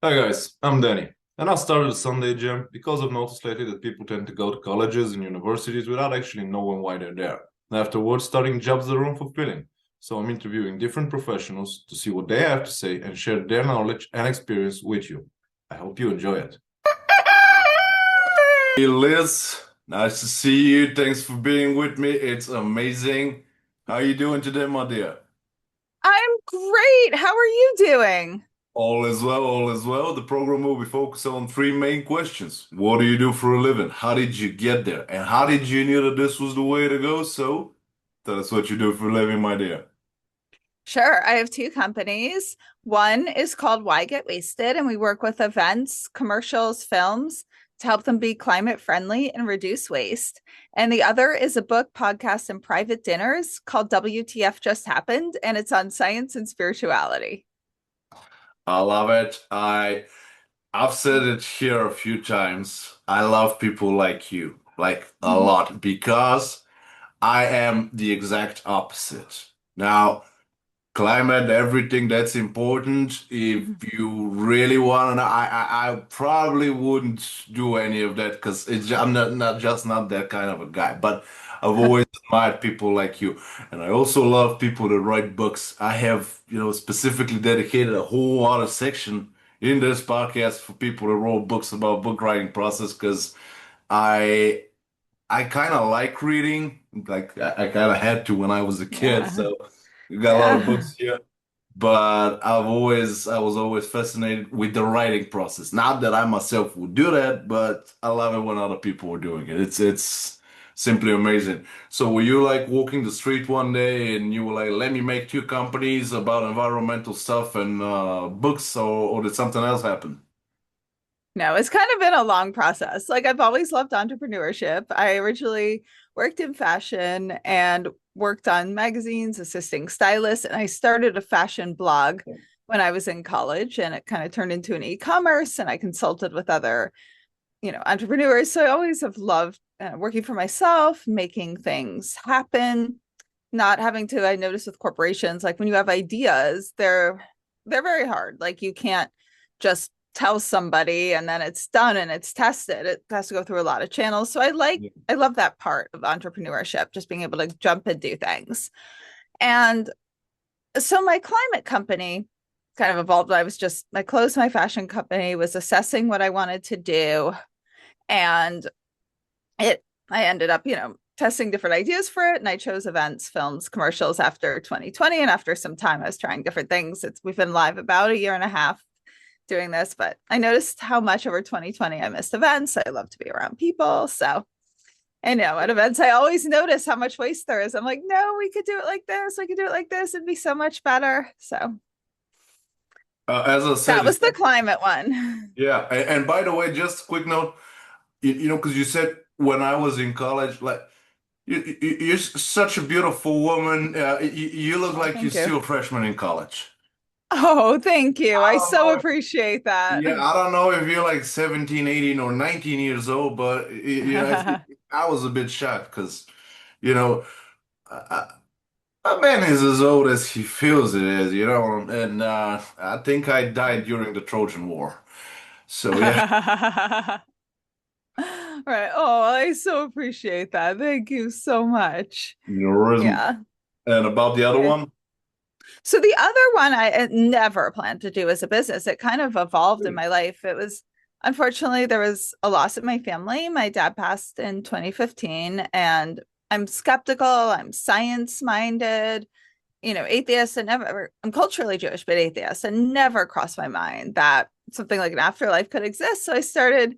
Hi guys, I'm Danny, and I started a Sunday gym because I've noticed lately that people tend to go to colleges and universities without actually knowing why they're there. And afterwards, starting jobs that are unfulfilling. So I'm interviewing different professionals to see what they have to say and share their knowledge and experience with you. I hope you enjoy it. Hey Liz, nice to see you. Thanks for being with me. It's amazing. How are you doing today, my dear? I'm great. How are you doing? All is well, all is well. The program will be focused on three main questions. What do you do for a living? How did you get there? And how did you know that this was the way to go? So, tell us what you do for a living, my dear. Sure. I have two companies. One is called Why Get Wasted, and we work with events, commercials, films to help them be climate friendly and reduce waste. And the other is a book, podcast, and private dinners called WTF Just Happened, and it's on science and spirituality. I love it. I've said it here a few times. I love people like you, like a lot, because I am the exact opposite. Now, climate, everything that's important. If you really want to know, I probably wouldn't do any of that because I'm not that kind of a guy. But I've always admired people like you, and I also love people that write books. I have, specifically dedicated a whole other section in this podcast for people that wrote books about book writing process because I I kind of like reading. Like I kind of had to when I was a kid, Yeah. so we got a lot of Yeah. books here. But I was always fascinated with the writing process. Not that I myself would do that, but I love it when other people are doing it. It's simply amazing. So were you like walking the street one day and you were like, let me make two companies about environmental stuff and books, or did something else happen? No, it's kind of been a long process. Like I've always loved entrepreneurship. I originally worked in fashion and worked on magazines, assisting stylists, and I started a fashion blog when I was in college and it kind of turned into an e-commerce and I consulted with other, entrepreneurs. So I always have loved working for myself, making things happen, not having to I notice with corporations like when you have ideas, they're very hard. Like you can't just tell somebody and then it's done and it's tested. It has to go through a lot of channels. So I love that part of entrepreneurship, just being able to jump and do things. And so my climate company kind of evolved. I closed my fashion company, was assessing what I wanted to do. And I ended up, testing different ideas for it. And I chose events, films, commercials after 2020. And after some time, I was trying different things. We've been live about a year and a half doing this, but I noticed how much over 2020 I missed events. I love to be around people. So I know at events, I always notice how much waste there is. I'm like, no, we could do it like this. We could do it like this. It'd be so much better. So As I that said, was the climate one. yeah. And by the way, just a quick note, because you said when I was in college, like you're such a beautiful woman. You look Oh, like you're thank you. still a freshman in college. Oh, thank you. I I don't so know. appreciate that. Yeah, I don't know if you're like 17, 18, or 19 years old, but I was a bit shocked because, you know, a a man is as old as he feels it is, and I think I died during the Trojan War. So yeah, Right. Oh, I so appreciate that. Thank you so much. neurism. Yeah. And about the other Yeah. one? So the other one I never planned to do as a business. It kind of evolved in my life. It was unfortunately there was a loss in my family. My dad passed in 2015 and I'm skeptical, I'm science minded, atheist and never I'm culturally Jewish, but atheist and never crossed my mind that something like an afterlife could exist. So I started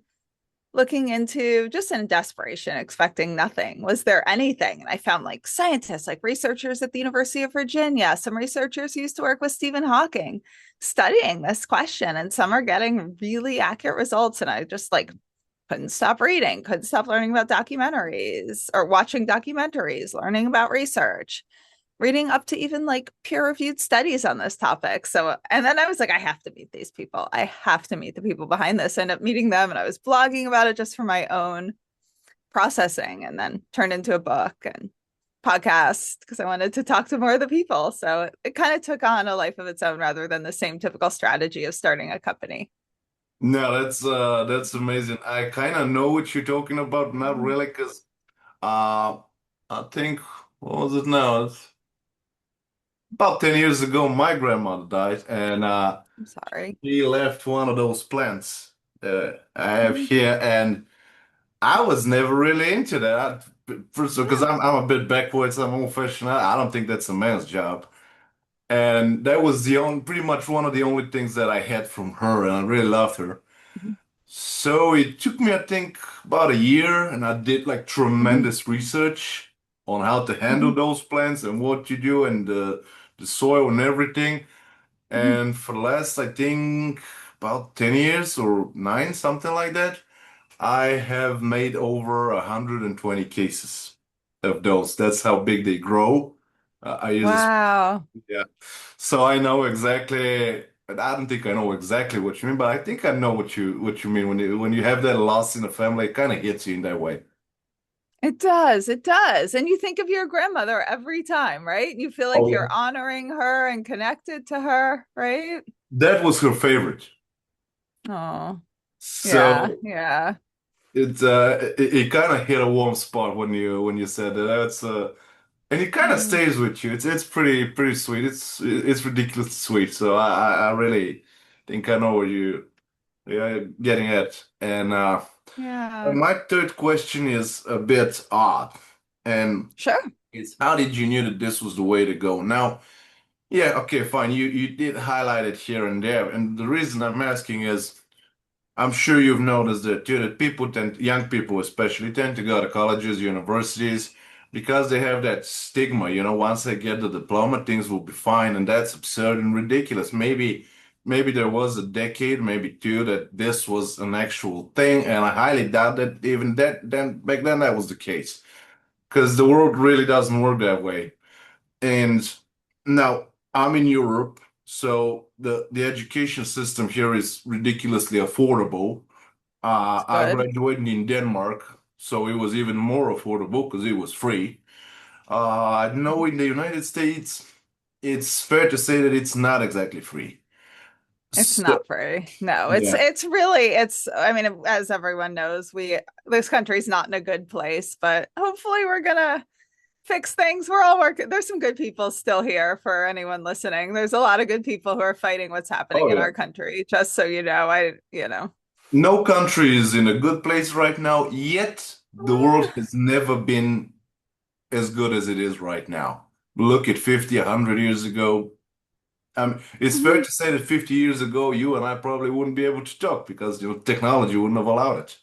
looking into just in desperation, expecting nothing. Was there anything? And I found like scientists, like researchers at the University of Virginia, some researchers who used to work with Stephen Hawking studying this question, and some are getting really accurate results. And I just like couldn't stop reading, couldn't stop learning about documentaries or watching documentaries, learning about research, reading up to even like peer reviewed studies on this topic. So, and then I was like, I have to meet these people. I have to meet the people behind this. I ended up meeting them and I was blogging about it just for my own processing and then turned into a book and podcast because I wanted to talk to more of the people. So it kind of took on a life of its own rather than the same typical strategy of starting a company. No, that's amazing. I kind of know what you're talking about, not Mhm. really, because uh I think what was it now? It's about 10 years ago my grandmother died, and I'm sorry. she left one of those plants I have Mhm. here, and I was never really into that. First of all, because Yeah. I'm a bit backwards, I'm old-fashioned. I don't think that's a man's job. And that was the only, pretty much one of the only things that I had from her, and I really loved her. Mhm. So it took me, I think, about a year, and I did like Mhm. tremendous research on how to handle Mhm. those plants and what you do and the soil and everything. Mhm. And for the last, I think, about 10 years or nine, something like that, I have made over 120 cases of those. That's how big they grow. I use a Wow. yeah. So I know exactly, but I don't think I know exactly what you mean, but I think I know what you mean when you have that loss in the family, it kind of hits you in that way. It does. It does. And you think of your grandmother every time, right? You feel Oh like yeah. you're honoring her and connected to her, right? That was her favorite. Oh, yeah. So Yeah. it kind of hit a warm spot when you said that. That's and it kind of Mm. stays with you. It's pretty sweet. It's ridiculously sweet. So I really think I know what you're getting at. And Yeah. my third question is a bit odd, and Sure. it's how did you knew that this was the way to go? Now, yeah, okay, fine. You did highlight it here and there, and the reason I'm asking is I'm sure you've noticed that too, that people tend, young people especially, tend to go to colleges, universities, because they have that stigma. Once they get the diploma, things will be fine, and that's absurd and ridiculous. Maybe there was a decade, maybe two, that this was an actual thing, and I highly doubt that even that then back then that was the case, because the world really doesn't work that way. And now I'm in Europe, so the education system here is ridiculously affordable. It's I good. graduated in Denmark, so it was even more affordable because it was free. I know in the United States, it's fair to say that it's not exactly free. It's So, not free. No, it's yeah. it's really it's I mean, as everyone knows, this country's not in a good place, but hopefully we're gonna fix things. We're all working. There's some good people still here for anyone listening. There's a lot of good people who are fighting what's happening Oh, in yeah. our country, just so you know. No country is in a good place right now, yet the world has never been as good as it is right now. Look at 50, 100 years ago. It's fair Mhm. to say that 50 years ago, you and I probably wouldn't be able to talk because, technology wouldn't have allowed it.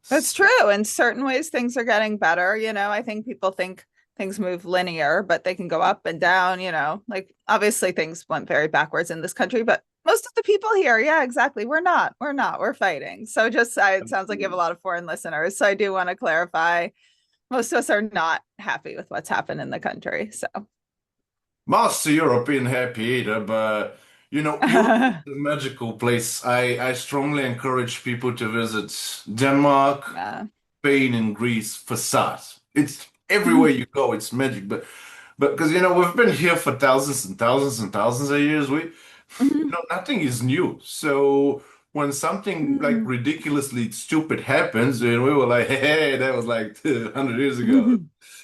That's So, true. In certain ways, things are getting better. I think people think things move linear, but they can go up and down. Like obviously things went very backwards in this country, but most of the people here, yeah, exactly. We're fighting. So it sounds like you have a lot of foreign listeners. So I do want to clarify, most of us are not happy with what's happened in the country. So, most European happy either, but Europe is a magical place. I strongly encourage people to visit Denmark, yeah. Spain, and Greece for SARS. It's everywhere you go, it's magic. But because we've been here for thousands and thousands and thousands of years, nothing is new. So when something like ridiculously stupid happens, and we were like, hey, that was like 100 years ago.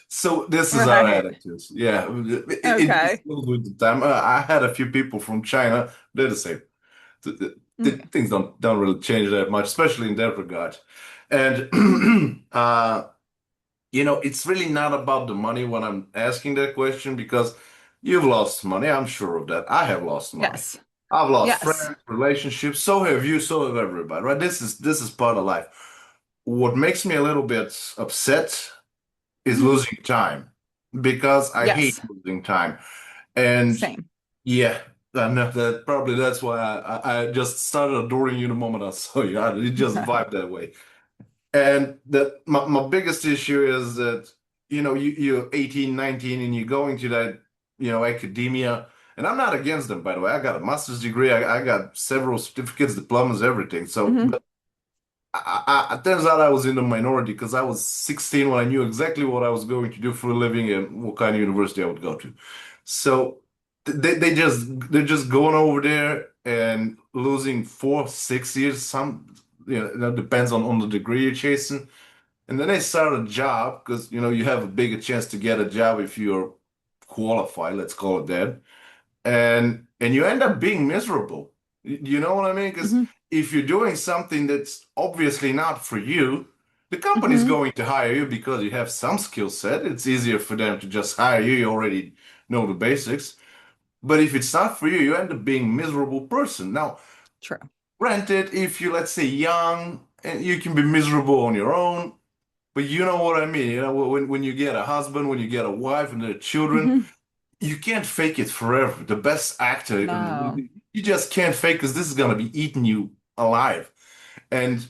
So this is our Right. attitude. Yeah, it just Okay. goes with the time. I had a few people from China. They're the same. Okay. Things don't really change that much, especially in that regard. And Mhm. it's really not about the money when I'm asking that question because you've lost money. I'm sure of that. I have lost money. Yes. I've lost Yes. friends, relationships. So have you. So have everybody. Right? This is part of life. What makes me a little bit upset is Mhm. losing time because I hate Yes. losing time. And Same. yeah, I know that probably that's why I just started adoring you the moment I saw you. It just vibed that way. And my biggest issue is that, you're 18, 19 and you're going to that, academia. And I'm not against them, by the way. I got a master's degree. I got several certificates, diplomas, everything. So, Mhm. but it turns out I was in the minority because I was 16 when I knew exactly what I was going to do for a living and what kind of university I would go to. So. they're just going over there and losing 4, 6 years. Some, that depends on the degree you're chasing. And then they start a job because you have a bigger chance to get a job if you're qualified, let's call it that. And you end up being miserable. You know what I mean? Because Hmm. if you're doing something that's obviously not for you, the company's Hmm. going to hire you because you have some skill set. It's easier for them to just hire you. You already know the basics. But if it's not for you, you end up being a miserable person. Now, True. granted, if you're, let's say, young, and you can be miserable on your own, but you know what I mean. When you get a husband, when you get a wife and there are children, Hmm. you can't fake it forever. The best actor, No. you just can't fake because this is gonna be eating you alive. And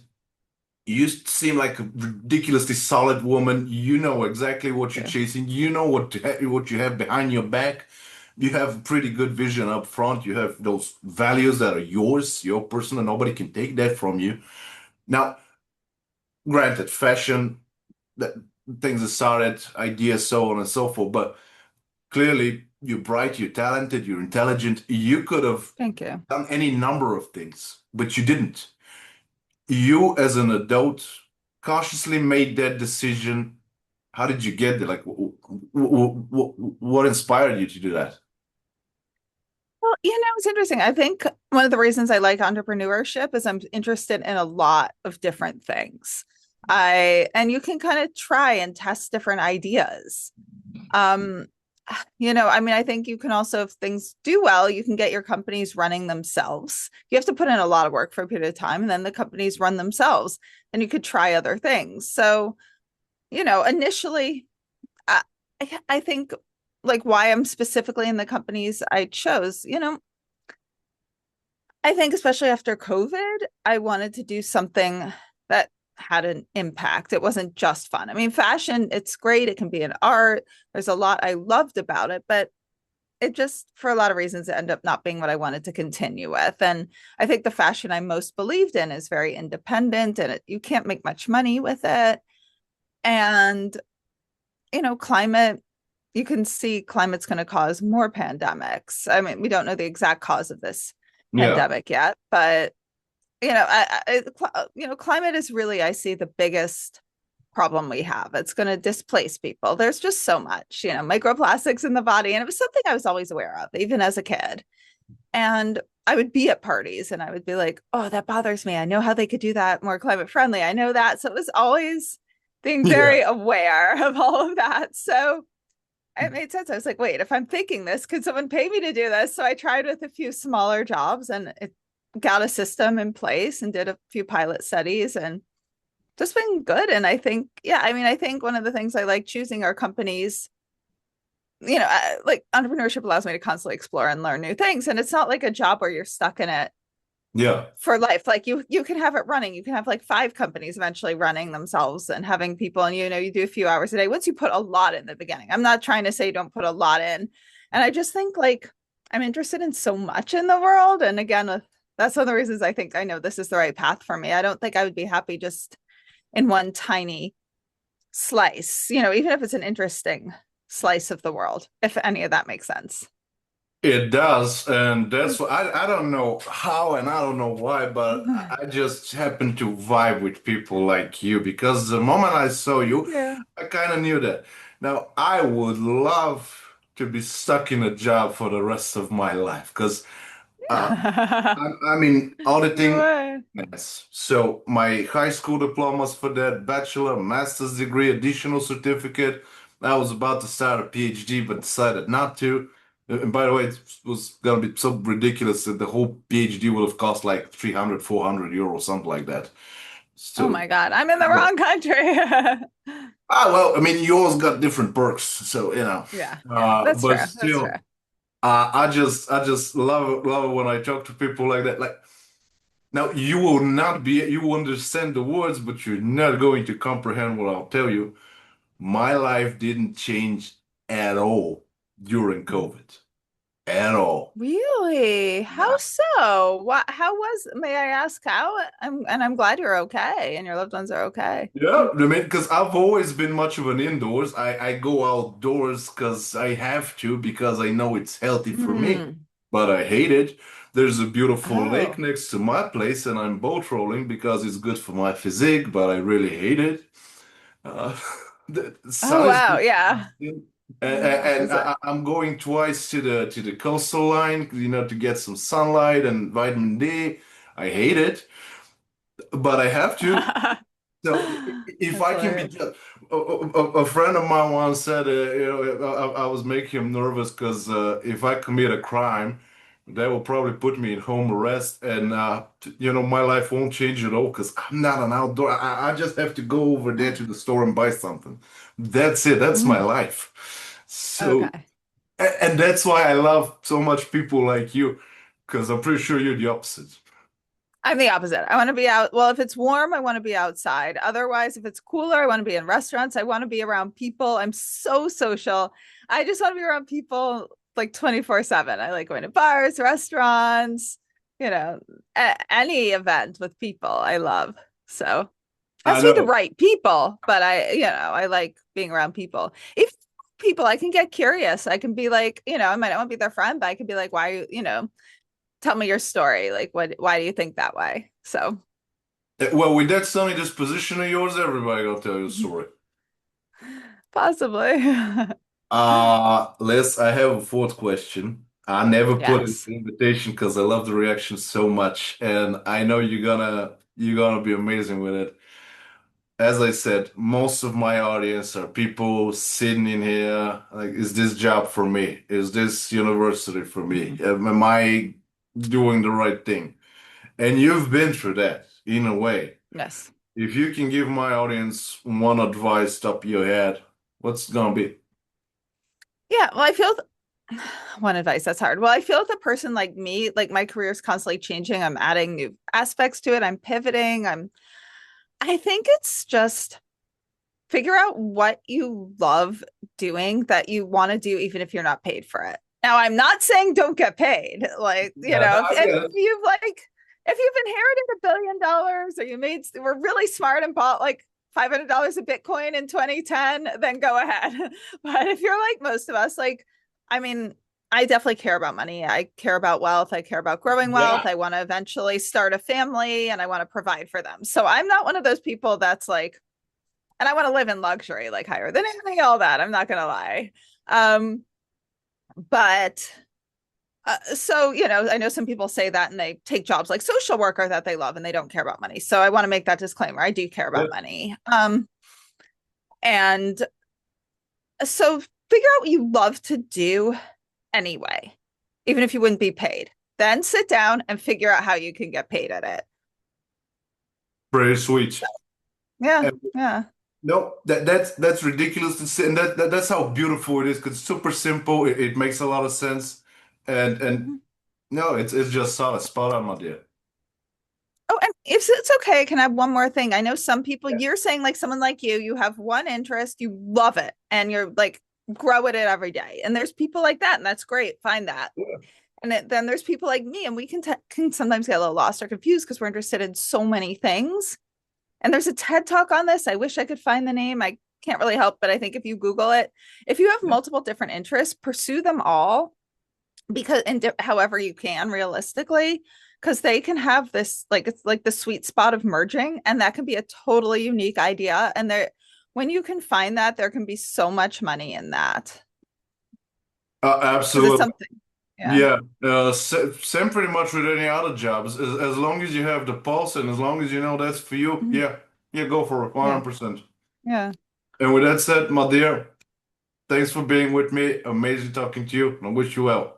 you seem like a ridiculously solid woman. You know exactly what you're True. chasing. You know what you have behind your back. You have a pretty good vision up front. You have those values that are yours, your personal. Nobody can take that from you. Now, granted, fashion, that things that started, ideas, so on and so forth. But clearly, you're bright, you're talented, you're intelligent. You could have Thank you. done any number of things, but you didn't. You, as an adult, cautiously made that decision. How did you get there? Like, what inspired you to do that? Well, it's interesting. I think one of the reasons I like entrepreneurship is I'm interested in a lot of different things. And you can kind of try and test different ideas. Um, I mean, I think you can also, if things do well, you can get your companies running themselves. You have to put in a lot of work for a period of time, and then the companies run themselves, and you could try other things. So, initially, I, I think like why I'm specifically in the companies I chose, I think especially after COVID, I wanted to do something that had an impact. It wasn't just fun. I mean, fashion, it's great. It can be an art. There's a lot I loved about it, but it just, for a lot of reasons, it ended up not being what I wanted to continue with. And I think the fashion I most believed in is very independent and you can't make much money with it. And, climate, you can see climate's going to cause more pandemics. I mean, we don't know the exact cause of this Yeah, pandemic yet, but climate is really, I see the biggest problem we have. It's going to displace people. There's just so much, microplastics in the body. And it was something I was always aware of, even as a kid. And I would be at parties and I would be like, oh, that bothers me. I know how they could do that more climate friendly. I know that. So it was always being yeah, very aware of all of that. So it made sense. I was like, wait, if I'm thinking this, could someone pay me to do this? So I tried with a few smaller jobs and it got a system in place and did a few pilot studies and just been good. And I think, yeah, I mean, I think one of the things I like choosing are companies, like entrepreneurship allows me to constantly explore and learn new things. And it's not like a job where you're stuck in it yeah, for life. Like you can have it running. You can have like 5 companies eventually running themselves and having people, and you do a few hours a day. Once you put a lot in the beginning, I'm not trying to say don't put a lot in. And I just think like I'm interested in so much in the world. And again, that's one of the reasons I think I know this is the right path for me. I don't think I would be happy just in one tiny slice, even if it's an interesting slice of the world, if any of that makes sense. it does, and that's why I don't know how and I don't know why, but I just happen to vibe with people like you because the moment I saw you, Yeah. I kind of knew that. Now, I would love to be stuck in a job for the rest of my life because uh, I mean, You auditing. would. Yes. So my high school diplomas for that, bachelor, master's degree, additional certificate. I was about to start a PhD, but decided not to. And by the way, it was gonna be so ridiculous that the whole PhD would have cost like 300, 400 euros, something like that. Oh So, my God, I'm in the wrong country. well, I mean, you always got different perks, so Yeah, yeah, that's but true. That's true. still, I just love it when I talk to people like that. Like, now, you will understand the words, but you're not going to comprehend what I'll tell you. My life didn't change at all during COVID. at all. Really? How Yeah. so? What, how was, may I ask how? I'm glad you're okay and your loved ones are okay. Yeah, I mean, because I've always been much of an indoors. I go outdoors because I have to, because I know it's healthy for me, Hmm. but I hate it. There's a beautiful lake Oh. next to my place, and I'm boat rolling because it's good for my physique, but I really hate it. Uh, the Oh sun is wow, yeah. disgusting, I'm the and opposite. I'm going twice to the coastal line, to get some sunlight and vitamin D. I hate it, but I have to. So if That's I can be hilarious. just, a friend of mine once said, I was making him nervous because if I commit a crime, they will probably put me in home arrest, and my life won't change at all because I'm not an outdoor. I just have to go over there to the store and buy something. That's it. That's my life. So, Okay. and that's why I love so much people like you, because I'm pretty sure you're the opposite. I'm the opposite. I want to be out. Well, if it's warm, I want to be outside. Otherwise, if it's cooler, I want to be in restaurants. I want to be around people. I'm so social. I just want to be around people like 24/7. I like going to bars, restaurants, you know, any event with people I love. So it has I to be the know. right people, but I like being around people. If people, I can get curious. I can be like, I might not want to be their friend, but I can be like, why, tell me your story. Like, why do you think that way? So, Well, with that sunny disposition of yours, everybody gonna tell you a story. possibly. Liz, I have a fourth question. I never put in Yes. the invitation because I love the reaction so much, and I know you're gonna be amazing with it. As I said, most of my audience are people sitting in here like, is this job for me? Is this university for me? Mhm. Am I doing the right thing? And you've been through that in a way. Yes. If you can give my audience one advice top of your head, what's it gonna be? Yeah. Well, one advice that's hard. Well, I feel with a person like me, like my career is constantly changing. I'm adding new aspects to it. I'm pivoting. I think it's just figure out what you love doing that you want to do, even if you're not paid for it. Now, I'm not saying don't get paid. Like, Yeah, no, I and get it. if you've inherited $1 billion or were really smart and bought like $500 of Bitcoin in 2010, then go ahead. But if you're like most of us, like, I mean, I definitely care about money. I care about wealth. I care about growing wealth. Yeah. I want to eventually start a family and I want to provide for them. So I'm not one of those people that's like, and I want to live in luxury, like higher than anything, all that. I'm not gonna lie. But so I know some people say that and they take jobs like social worker that they love and they don't care about money. So I want to make that disclaimer. I do care Yeah. about money. And so figure out what you love to do anyway, even if you wouldn't be paid. Then sit down and figure out how you can get paid at it. Pretty sweet. Yeah, And yeah. no, that's ridiculous to say, and that's how beautiful it is. 'Cause it's super simple. It makes a lot of sense, and Mhm. no, it's just solid, spot on, my dear. Oh, and if it's okay, can I have one more thing? I know some people, Yeah. you're saying like someone like you have one interest, you love it, and you're like grow at it every day. And there's people like that, and that's great. Find that. Then there's people like me, and we can sometimes get a little lost or confused because we're interested in so many things. And there's a TED talk on this. I wish I could find the name. I can't really help, but I think if you Google it, if you have Yeah. multiple different interests, pursue them all because and however you can realistically because they can have this like it's like the sweet spot of merging and that can be a totally unique idea and there when you can find that there can be so much money in that because it's Absolutely. something yeah. Yeah. Same pretty much with any other jobs. As long as you have the pulse and as long as you know that's for you, Mhm. yeah, yeah, go for it, Yeah, 100%. yeah. And with that said, my dear, thanks for being with me. Amazing talking to you, and I wish you well.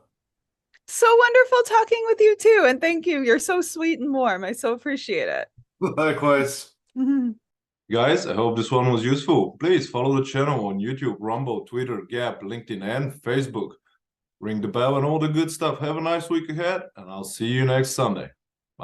So wonderful talking with you too and thank you, you're so sweet and warm, I so appreciate it. Likewise. Guys, I hope this one was useful. Please follow the channel on YouTube, Rumble, Twitter, Gap, LinkedIn, and Facebook. Ring the bell and all the good stuff. Have a nice week ahead, and I'll see you next Sunday.